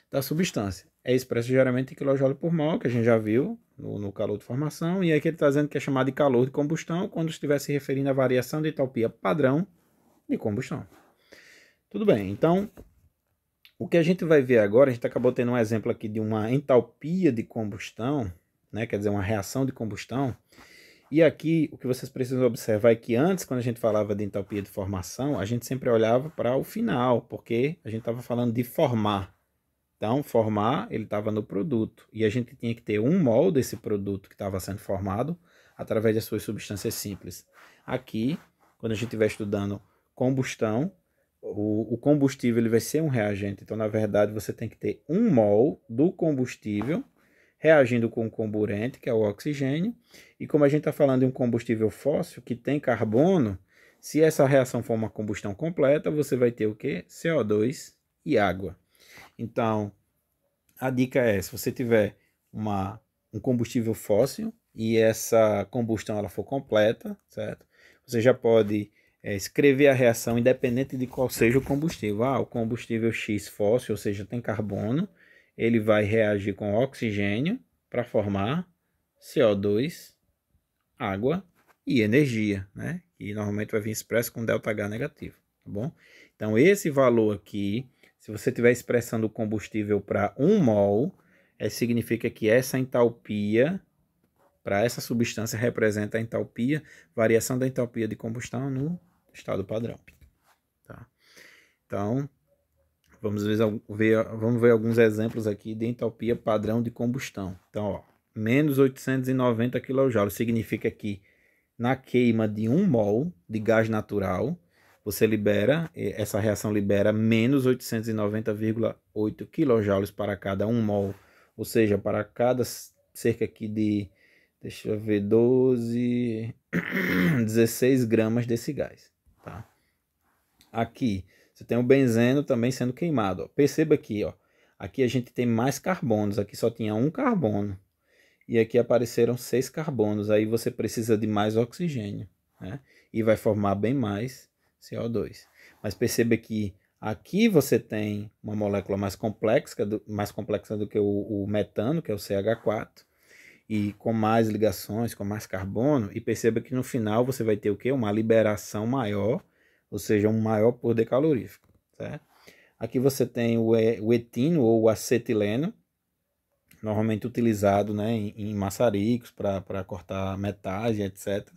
Da substância, é expresso geralmente em kJ por mol, que a gente já viu no calor de formação, e aqui ele está dizendo que é chamado de calor de combustão quando estiver se referindo à variação de entalpia padrão de combustão. Tudo bem, então o que a gente vai ver agora, a gente acabou tendo um exemplo aqui de uma entalpia de combustão, né, quer dizer, uma reação de combustão, e aqui o que vocês precisam observar é que antes, quando a gente falava de entalpia de formação, a gente sempre olhava para o final, porque a gente estava falando de formar. Então, formar, ele estava no produto, e a gente tinha que ter 1 mol desse produto que estava sendo formado através das suas substâncias simples. Aqui, quando a gente estiver estudando combustão, o combustível ele vai ser um reagente. Então, na verdade, você tem que ter 1 mol do combustível reagindo com o comburente, que é o oxigênio. E como a gente está falando de um combustível fóssil que tem carbono, se essa reação for uma combustão completa, você vai ter o quê? CO2 e água. Então, a dica é, se você tiver um combustível fóssil e essa combustão ela for completa, certo? Você já pode escrever a reação independente de qual seja o combustível. Ah, o combustível X fóssil, ou seja, tem carbono, ele vai reagir com oxigênio para formar CO2, água e energia, né? E normalmente vai vir expresso com ΔH negativo, tá bom? Então, esse valor aqui, se você estiver expressando o combustível para 1 mol, significa que essa entalpia para essa substância representa a entalpia, variação da entalpia de combustão no estado padrão. Tá? Então, vamos ver alguns exemplos aqui de entalpia padrão de combustão. Então, ó, menos 890 kJ significa que na queima de 1 mol de gás natural, essa reação libera menos 890,8 kJ para cada 1 mol, ou seja, para cada cerca aqui de, deixa eu ver, 16 gramas desse gás. Tá? Aqui, você tem o benzeno também sendo queimado. Ó. Perceba aqui, ó, aqui a gente tem mais carbonos, aqui só tinha 1 carbono. E aqui apareceram 6 carbonos, aí você precisa de mais oxigênio, né? E vai formar bem mais CO2. Mas perceba que aqui você tem uma molécula mais complexa do que o metano, que é o CH4, e com mais ligações, com mais carbono, e perceba que no final você vai ter o quê? Uma liberação maior, ou seja, um maior poder calorífico, certo? Aqui você tem o etino ou o acetileno, normalmente utilizado, né, em maçaricos para cortar metais e etc.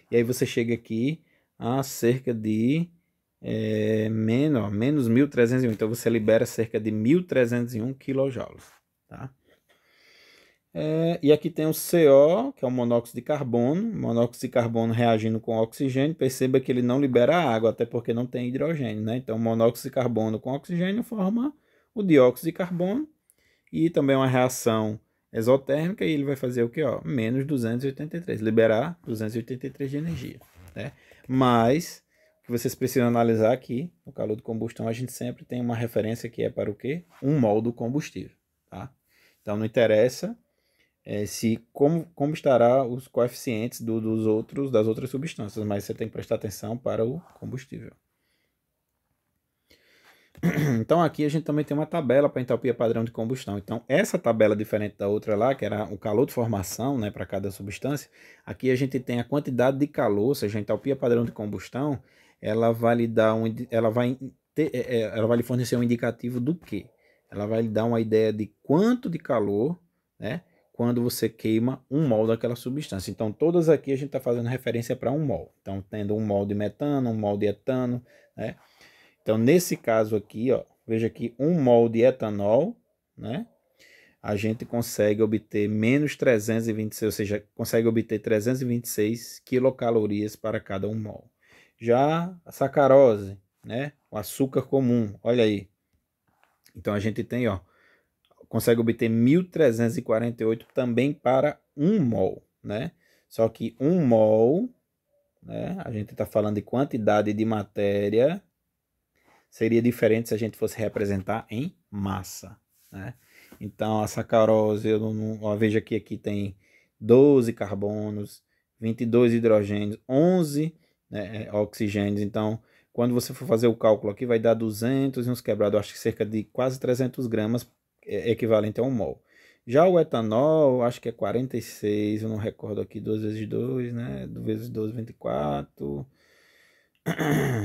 E aí você chega aqui a cerca de menos 1.301. Então você libera cerca de 1.301 kJ. Tá? E aqui tem o CO, que é o monóxido de carbono. Monóxido de carbono reagindo com oxigênio. Perceba que ele não libera água, até porque não tem hidrogênio. Né? Então monóxido de carbono com oxigênio forma o dióxido de carbono. E também uma reação exotérmica, e ele vai fazer o que? Menos 283, liberar 283 de energia. Né? Mas, o que vocês precisam analisar aqui, no calor de combustão, a gente sempre tem uma referência que é para o quê? 1 mol do combustível, tá? Então não interessa como estará os coeficientes das outras substâncias, mas você tem que prestar atenção para o combustível. Então aqui a gente também tem uma tabela para entalpia padrão de combustão. Então essa tabela diferente da outra lá, que era o calor de formação, né, para cada substância, aqui a gente tem a quantidade de calor, ou seja, a entalpia padrão de combustão, ela vai lhe dar ela vai lhe fornecer um indicativo do quê? Ela vai lhe dar uma ideia de quanto de calor, né, quando você queima 1 mol daquela substância. Então todas aqui a gente está fazendo referência para 1 mol. Então tendo 1 mol de metano, 1 mol de etano, né? Então, nesse caso aqui, ó, veja que 1 mol de etanol, né, a gente consegue obter menos 326, ou seja, consegue obter 326 quilocalorias para cada 1 mol. Já a sacarose, né, o açúcar comum, olha aí. Então, a gente tem, ó, consegue obter 1.348 também para 1 mol, né? Só que 1 mol, né, a gente está falando de quantidade de matéria, seria diferente se a gente fosse representar em massa, né? Então a sacarose, veja que aqui tem 12 carbonos, 22 hidrogênios, 11, né, oxigênios. Então, quando você for fazer o cálculo aqui, vai dar 200 e uns quebrados, acho que cerca de quase 300 gramas, equivalente a 1 mol. Já o etanol, acho que é 46, eu não recordo aqui, 2 vezes 2, né? 2 vezes 12, 24,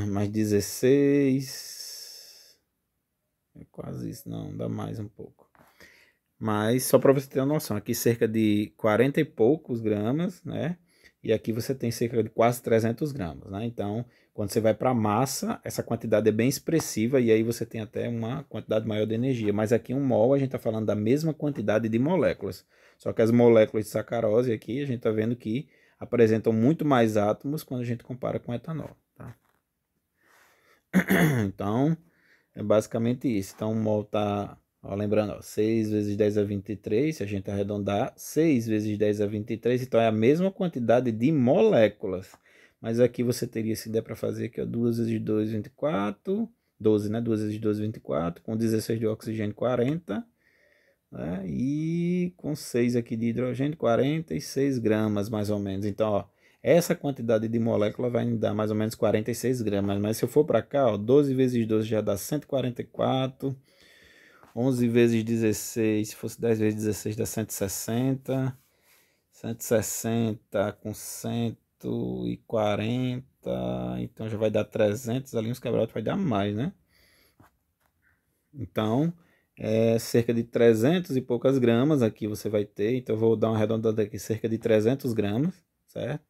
mais 16. É quase isso, não, dá mais um pouco. Mas só para você ter uma noção, aqui cerca de 40 e poucos gramas, né? E aqui você tem cerca de quase 300 gramas, né? Então, quando você vai para a massa, essa quantidade é bem expressiva e aí você tem até uma quantidade maior de energia. Mas aqui 1 mol a gente está falando da mesma quantidade de moléculas. Só que as moléculas de sacarose aqui a gente está vendo que apresentam muito mais átomos quando a gente compara com etanol, tá? Então, é basicamente isso. Então, o mol está, lembrando, ó, 6 vezes 10 a 23, se a gente arredondar, 6 vezes 10 a 23, então é a mesma quantidade de moléculas. Mas aqui você teria, se der para fazer, aqui, ó, 2 vezes 2, 24, 12, né? 2 vezes 2, 24, com 16 de oxigênio, 40, né? E com 6 aqui de hidrogênio, 46 gramas, mais ou menos. Então, ó, essa quantidade de molécula vai me dar mais ou menos 46 gramas. Mas se eu for para cá, ó, 12 vezes 12 já dá 144. 11 vezes 16, se fosse 10 vezes 16 dá 160. 160 com 140. Então já vai dar 300 ali, uns quebrados vai dar mais, né? Então, é cerca de 300 e poucas gramas aqui você vai ter. Então eu vou dar uma arredondada aqui, cerca de 300 gramas, certo?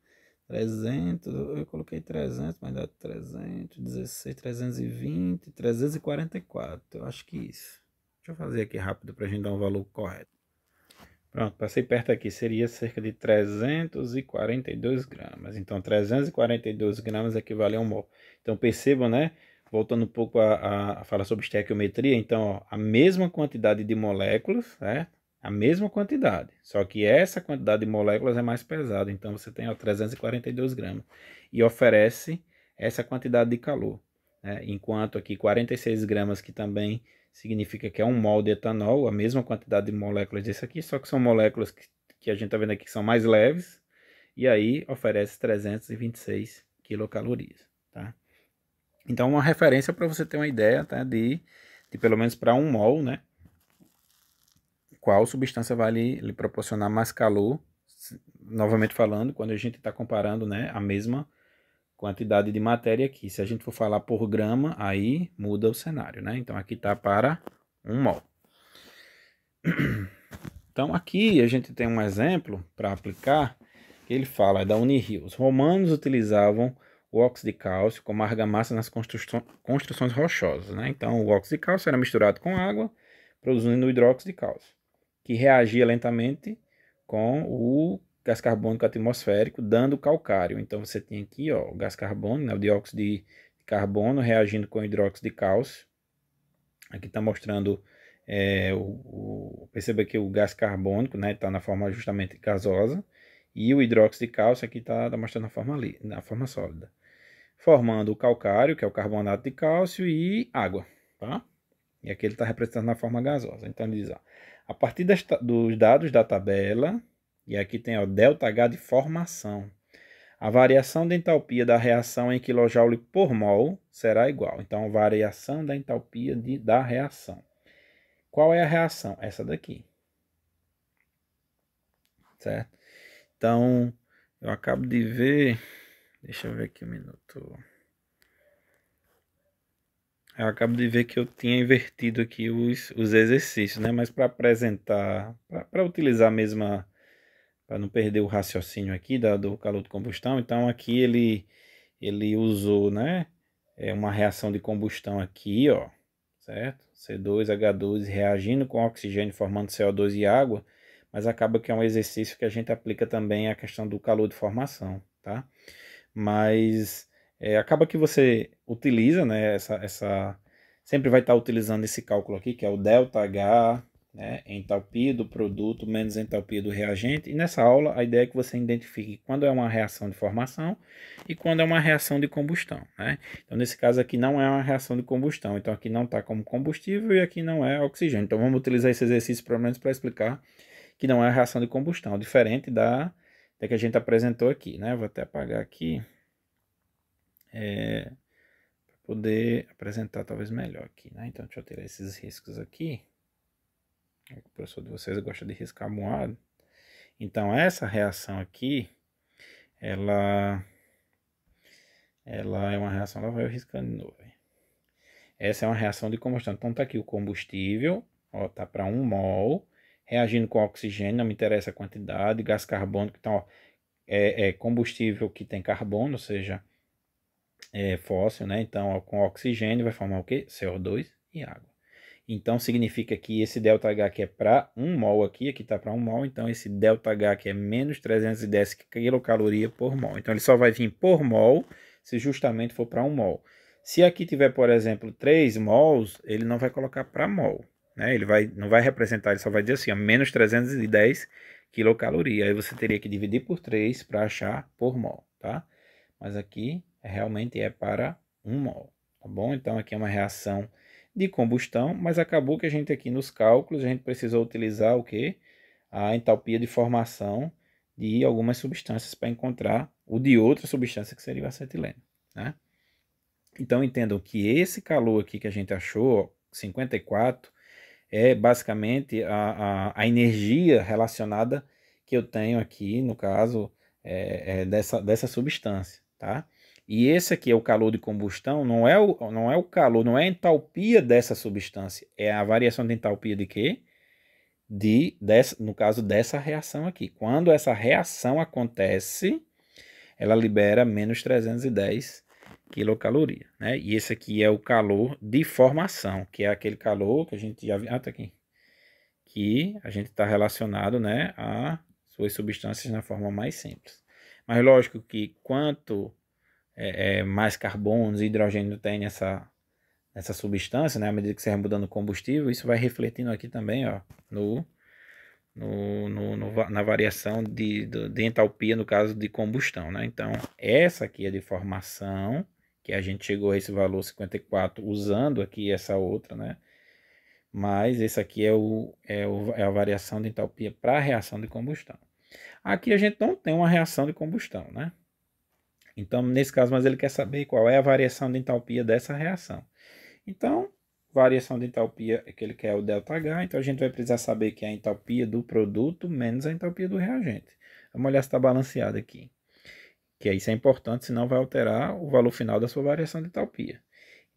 300, eu coloquei 300, mas dá 316, 320, 344, eu acho que isso. Deixa eu fazer aqui rápido para a gente dar um valor correto. Pronto, passei perto aqui, seria cerca de 342 gramas. Então 342 gramas equivale a 1 mol. Então percebam, né? Voltando um pouco a falar sobre estequiometria, então ó, a mesma quantidade de moléculas, certo? A mesma quantidade, só que essa quantidade de moléculas é mais pesada, então você tem ó, 342 gramas e oferece essa quantidade de calor, né? Enquanto aqui 46 gramas, que também significa que é 1 mol de etanol, a mesma quantidade de moléculas desse aqui, só que são moléculas que a gente está vendo aqui que são mais leves, e aí oferece 326 quilocalorias, tá? Então, uma referência para você ter uma ideia, tá? De pelo menos para 1 mol, né? Qual substância vai lhe proporcionar mais calor, novamente falando, quando a gente está comparando, né, a mesma quantidade de matéria aqui. Se a gente for falar por grama, aí muda o cenário, né? Então aqui está para 1 mol. Então aqui a gente tem um exemplo para aplicar, que ele fala, é da Unirio. Os romanos utilizavam o óxido de cálcio como argamassa nas construções rochosas, né? Então o óxido de cálcio era misturado com água, produzindo o hidróxido de cálcio, que reagia lentamente com o gás carbônico atmosférico, dando calcário. Então você tem aqui, ó, o gás carbônico, né, o dióxido de carbono reagindo com o hidróxido de cálcio. Aqui está mostrando, perceba que o gás carbônico, né, está na forma justamente gasosa, e o hidróxido de cálcio aqui está mostrando na forma sólida. formando o calcário, que é o carbonato de cálcio, e água, tá? E aqui ele está representando na forma gasosa. Então ele diz, ó, a partir dos dados da tabela, e aqui tem o ΔH de formação, a variação da entalpia da reação em kJ por mol será igual. Então, variação da entalpia da reação. Qual é a reação? Essa daqui. Certo? Então, eu acabo de ver... Deixa eu ver aqui um minuto. Eu acabo de ver que eu tinha invertido aqui os exercícios, né? Mas para apresentar, para utilizar a mesma, para não perder o raciocínio aqui do calor de combustão, então aqui ele usou, né? Uma reação de combustão aqui, ó, certo? C2H12 reagindo com oxigênio formando CO2 e água, mas acaba que é um exercício que a gente aplica também a questão do calor de formação, tá? Mas acaba que você utiliza, né, sempre vai estar utilizando esse cálculo aqui, que é o ΔH, né, entalpia do produto menos entalpia do reagente, e nessa aula a ideia é que você identifique quando é uma reação de formação e quando é uma reação de combustão, né? Então nesse caso aqui não é uma reação de combustão, então aqui não está como combustível e aqui não é oxigênio, então vamos utilizar esse exercício pelo menos para explicar que não é a reação de combustão, diferente da que a gente apresentou aqui, né? Vou até apagar aqui para poder apresentar talvez melhor aqui, né? Então deixa eu tirar esses riscos aqui. O professor de vocês gosta de riscar moado. Então essa reação aqui, ela é uma reação, ela vai riscando de novo. Essa é uma reação de combustão. Então tá aqui o combustível, ó, tá para 1 mol, reagindo com oxigênio, não me interessa a quantidade, gás carbônico, então ó, é combustível que tem carbono, ou seja, fóssil, né? Então ó, com oxigênio vai formar o que? CO2 e água. Então significa que esse ΔH aqui é para 1 mol aqui está para 1 mol, então esse ΔH aqui é menos 310 quilocaloria por mol. Então ele só vai vir por mol se justamente for para 1 mol. Se aqui tiver, por exemplo, 3 mols, ele não vai colocar para mol, né? Ele não vai representar, ele só vai dizer assim, ó, menos 310 quilocaloria. Aí você teria que dividir por 3 para achar por mol, tá? Mas aqui realmente é para 1 mol, tá bom? Então aqui é uma reação de combustão, mas acabou que a gente aqui nos cálculos, a gente precisou utilizar o que? A entalpia de formação de algumas substâncias para encontrar o de outra substância que seria o acetileno, né? Então entendam que esse calor aqui que a gente achou, 54, é basicamente a energia relacionada que eu tenho aqui, no caso, dessa substância, tá? E esse aqui é o calor de combustão, não é o calor, não é a entalpia dessa substância, é a variação de entalpia de quê? No caso dessa reação aqui. Quando essa reação acontece, ela libera menos 310 quilocaloria, né? E esse aqui é o calor de formação, que é aquele calor que a gente já viu, tá aqui, que a gente está relacionado, né, a suas substâncias na forma mais simples. Mas lógico que quanto mais carbonos e hidrogênio tem nessa substância, né, à medida que você vai mudando o combustível, isso vai refletindo aqui também, ó, na variação de entalpia no caso de combustão, né? Então, essa aqui é de formação, que a gente chegou a esse valor 54 usando aqui essa outra, né? Mas esse aqui é a variação de entalpia para a reação de combustão. Aqui a gente não tem uma reação de combustão, né? Então, nesse caso, mas ele quer saber qual é a variação de entalpia dessa reação. Então, variação de entalpia é que ele quer o ΔH, então a gente vai precisar saber que é a entalpia do produto menos a entalpia do reagente. Vamos olhar se está balanceado aqui. Que isso é importante, senão vai alterar o valor final da sua variação de entalpia.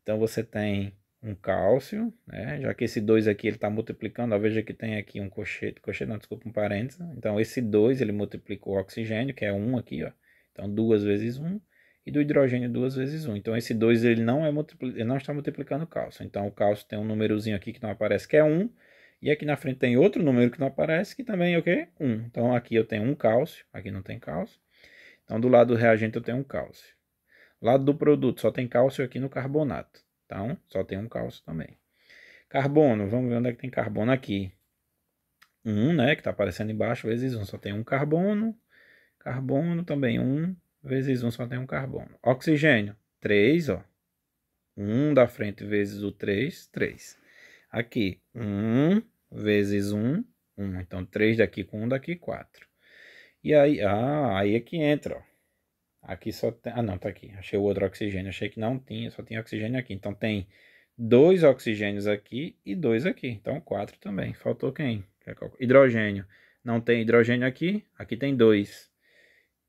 Então você tem um cálcio, né? Já que esse 2 aqui ele está multiplicando, ó, veja que tem aqui um cochete não, desculpa, um parênteses. Então esse 2 ele multiplicou o oxigênio, que é 1 aqui, ó. Então 2 vezes 1, e do hidrogênio 2 vezes 1. Então esse 2 ele ele não está multiplicando o cálcio. Então o cálcio tem um númerozinho aqui que não aparece, que é 1, e aqui na frente tem outro número que não aparece, que também é o quê? 1. Então aqui eu tenho um cálcio, aqui não tem cálcio. Então do lado do reagente eu tenho um cálcio. Lado do produto só tem cálcio aqui no carbonato. Então, só tem um cálcio também. Carbono, vamos ver onde é que tem carbono aqui. 1, né, que está aparecendo embaixo, vezes 1, só tem um carbono. Carbono também 1, vezes 1, só tem um carbono. Oxigênio, 3, ó. 1 da frente vezes o 3, 3. Aqui, 1 vezes 1, 1. Então, 3 daqui com 1 daqui, 4. E aí, aí é que entra, ó. Aqui só tem... Ah, não, tá aqui. Achei o outro oxigênio. Achei que não tinha, só tinha oxigênio aqui. Então, tem 2 oxigênios aqui e 2 aqui. Então, 4 também. Faltou quem? Hidrogênio. Não tem hidrogênio aqui. Aqui tem 2.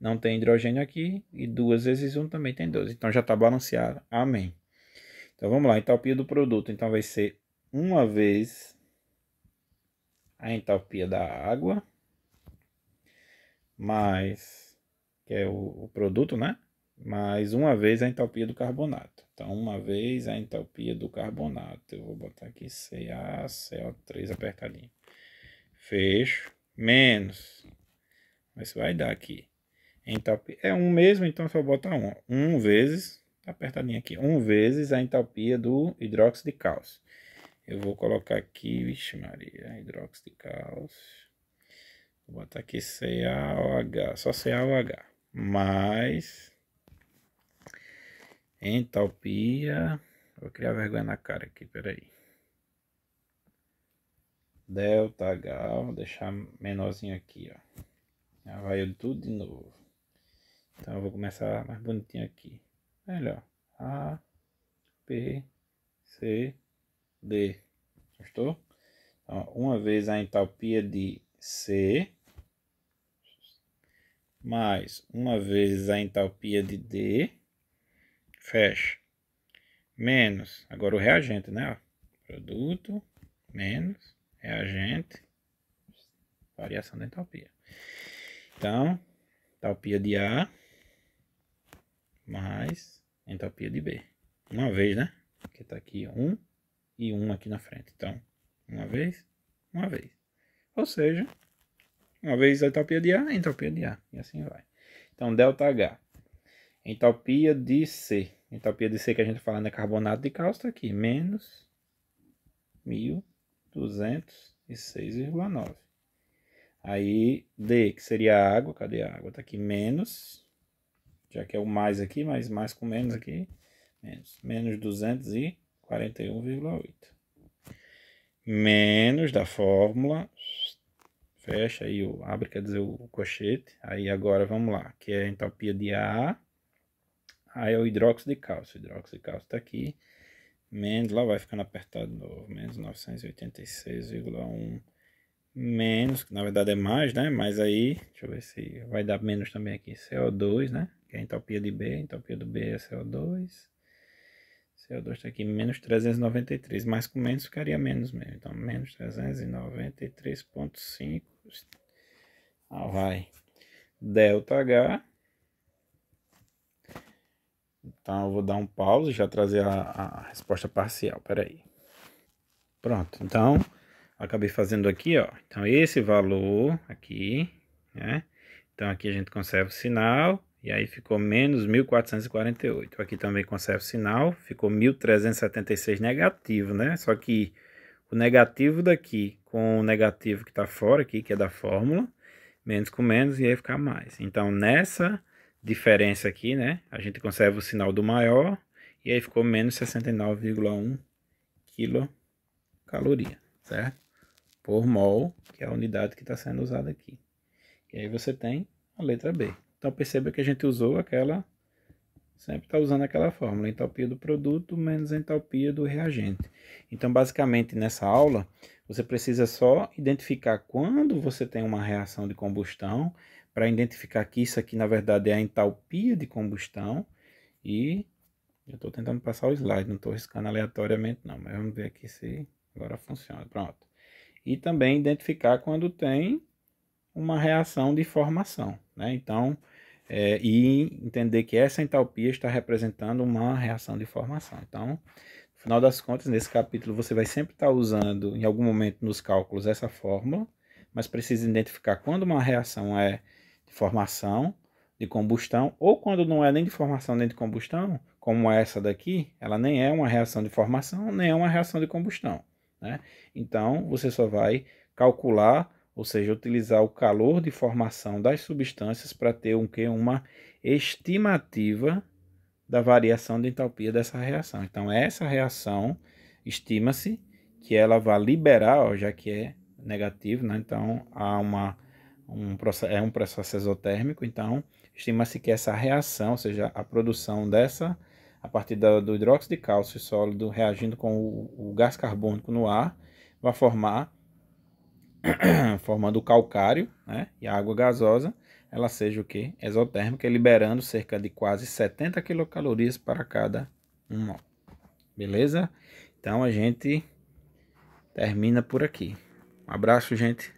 Não tem hidrogênio aqui. E 2 vezes 1 também tem 2. Então, já está balanceado. Amém. Então, vamos lá. Entalpia do produto. Então, vai ser uma vez a entalpia da água mais, que é o produto, né? Mais uma vez a entalpia do carbonato. Então, uma vez a entalpia do carbonato. Eu vou botar aqui CaCO3 apertadinho. Fecho. Menos. Mas vai dar aqui. Entalpia. É um mesmo, então só bota 1. 1 vezes, tá apertadinho aqui. 1 vezes a entalpia do hidróxido de cálcio. Eu vou colocar aqui, vixe Maria, hidróxido de cálcio. Vou botar aqui CaOH, só CaOH. Mais entalpia. Vou criar vergonha na cara aqui, peraí. Delta H, vou deixar menorzinho aqui, ó. Já vai tudo de novo. Então eu vou começar mais bonitinho aqui. Melhor. A, B, C, D. Gostou? Então, uma vez a entalpia de C, mais uma vez a entalpia de D, fecha. Menos, agora o reagente, né? Produto, menos, reagente, variação da entalpia. Então, entalpia de A, mais entalpia de B. Uma vez, né? Porque tá aqui 1 e 1 aqui na frente. Então, uma vez. Ou seja, uma vez a entalpia de A, entalpia de A. E assim vai. Então, ΔH. Entalpia de C. Entalpia de C que a gente fala é carbonato de cálcio, está aqui. Menos 1206,9. Aí, D, que seria a água. Cadê a água? Está aqui menos. Já que é o mais aqui, mas mais com menos aqui. Menos 241,8. Menos da fórmula. Fecha aí, abre, quer dizer, o cochete. Aí agora vamos lá, que é a entalpia de A. Aí é o hidróxido de cálcio. O hidróxido de cálcio está aqui. Menos, lá vai ficando apertado de novo. Menos 986,1. Menos, que na verdade é mais, né? Mas aí, deixa eu ver se vai dar menos também aqui. CO2, né? Que é a entalpia de B. A entalpia do B é CO2. CO2 está aqui, menos 393. Mais com menos ficaria menos mesmo. Então, menos 393,5. Vai. ΔH. Então, eu vou dar um pause e já trazer a resposta parcial. Peraí. Pronto. Então, acabei fazendo aqui, ó. Então, esse valor aqui, né? Então, aqui a gente conserva o sinal. E aí ficou menos 1448. Aqui também conserva o sinal. Ficou 1376 negativo, né? Só que o negativo daqui com o negativo que está fora aqui, que é da fórmula, menos com menos, e aí ficar mais. Então, nessa diferença aqui, né, a gente conserva o sinal do maior, e aí ficou menos 69,1 quilocaloria, certo? Por mol, que é a unidade que está sendo usada aqui. E aí você tem a letra B. Então, perceba que a gente usou aquela... Sempre está usando aquela fórmula, entalpia do produto menos entalpia do reagente. Então, basicamente, nessa aula, você precisa só identificar quando você tem uma reação de combustão, para identificar que isso aqui, na verdade, é a entalpia de combustão. E eu estou tentando passar o slide, não estou riscando aleatoriamente não, mas vamos ver aqui se agora funciona. Pronto. E também identificar quando tem uma reação de formação, né? Então, e entender que essa entalpia está representando uma reação de formação. Então, no final das contas, nesse capítulo você vai sempre estar usando, em algum momento nos cálculos, essa fórmula, mas precisa identificar quando uma reação é de formação, de combustão, ou quando não é nem de formação nem de combustão, como essa daqui, ela nem é uma reação de formação, nem é uma reação de combustão, né? Então, você só vai calcular, ou seja, utilizar o calor de formação das substâncias para ter uma estimativa da variação de entalpia dessa reação. Então, essa reação, estima-se que ela vai liberar, ó, já que é negativo, né? Então, há um processo exotérmico, então, estima-se que essa reação, ou seja, a produção dessa, a partir do hidróxido de cálcio sólido reagindo com o gás carbônico no ar, vai formando o calcário, né? E a água gasosa, ela seja o quê? Exotérmica, liberando cerca de quase 70 quilocalorias para cada mol. Beleza? Então a gente termina por aqui. Um abraço, gente.